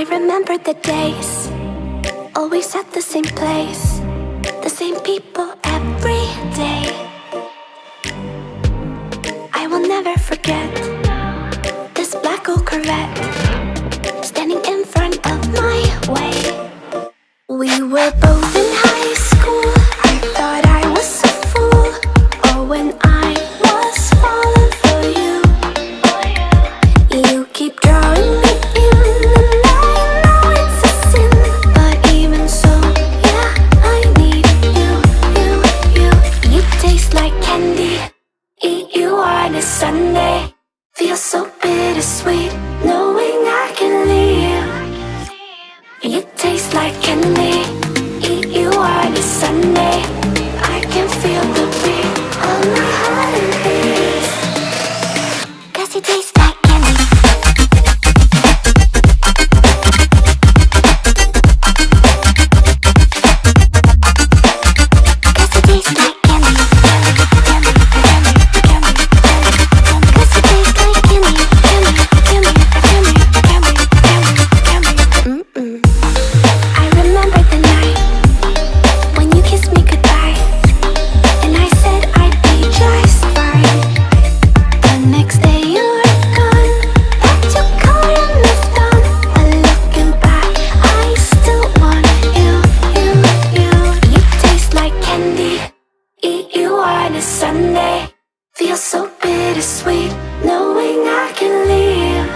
I remember the days, always at the same place, the same people every day. I will never forget this black old Corvette standing in front of my way. We were both in high school. I thought I was a fool. Oh, when I was falling for you. You keep drawing me in, and I know it's a sin, but even so, yeah, I need you. You taste like candy. Eat you on a Sunday. Feel so bittersweet, knowing I can leave. You taste like candy. Eat you on a Sunday. I can feel the beat on my heart and beats. 'Cause you taste like candy. Sunday, feel so bittersweet, knowing I can leave.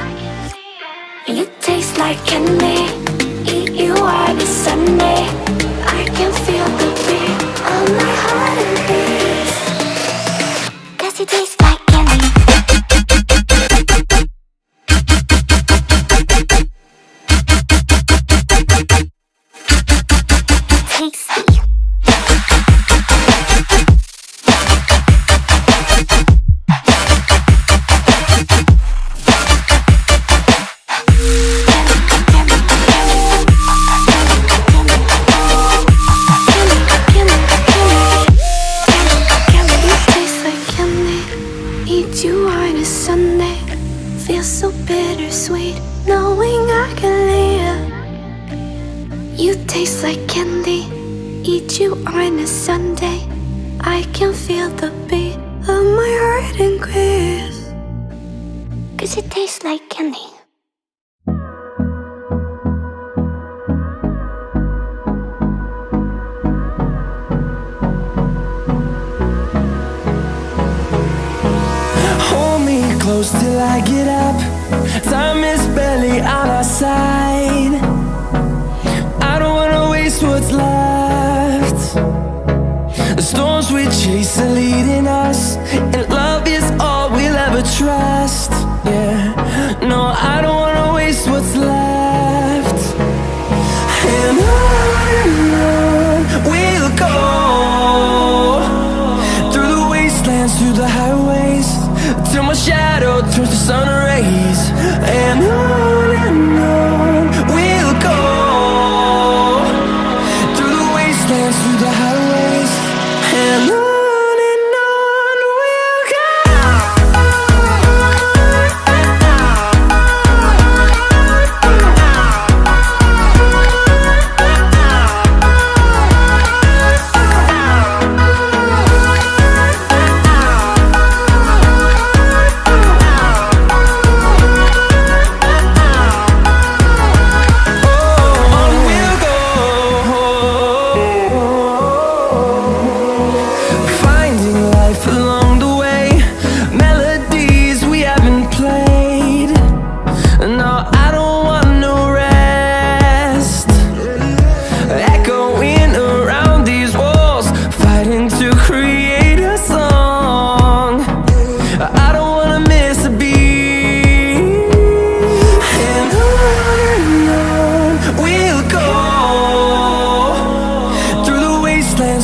You taste like candy. Eat you on a Sunday. I can feel the beat on my heart and beats. 'Cause you taste like candy. Tasty. You on a Sunday, feel so bittersweet, knowing I can leave. You taste like candy. Eat you on a Sunday. I can feel the beat of my heart increase. 'Cause it tastes like candy. Close till I get up. Time is barely on our side. I don't wanna waste what's left. The storms we chase are leading us, and love is all we'll ever trust. Yeah, no, I don't wanna waste what's left. And on we'll go, through the wastelands, through the highways, till my shadow turns to sun rays. And on we'll go, through the wastelands, through the highways. And on we'll go.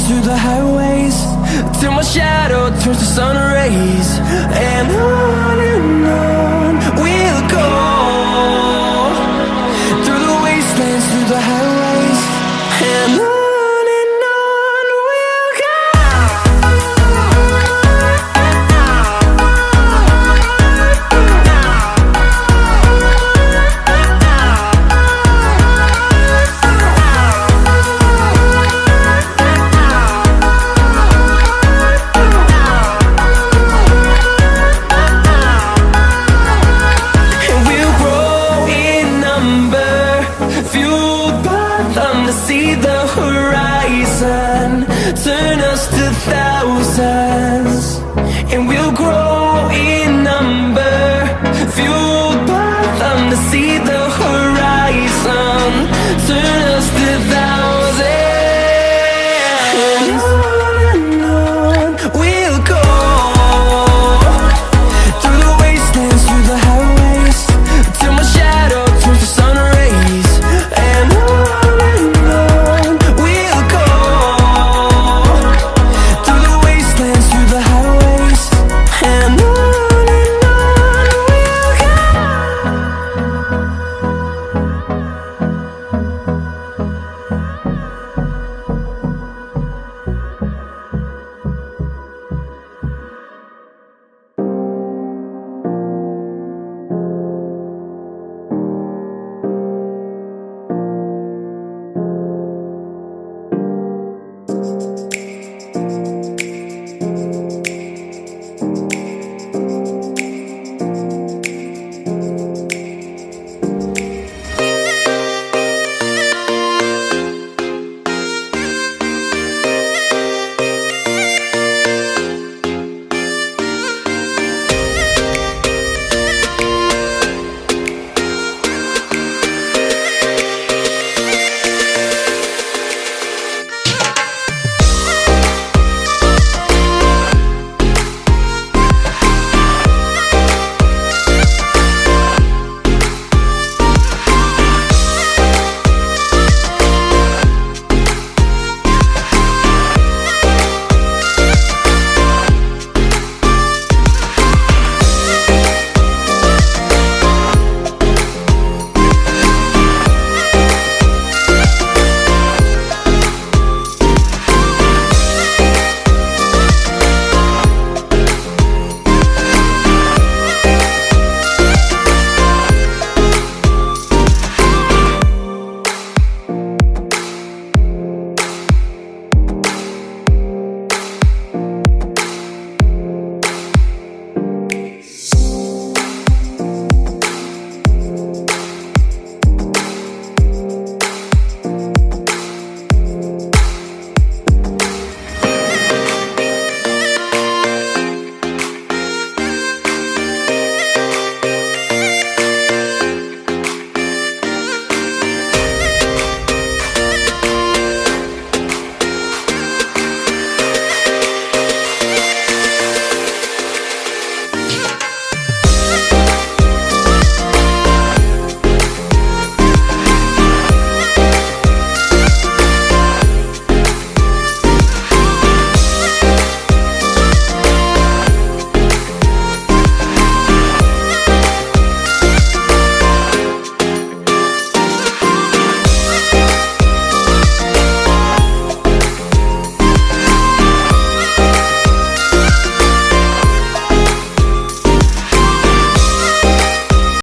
Through the highways, till my shadow turns to sun rays. And on we'll go, through the wastelands, through the highways. And on we'll go. grow.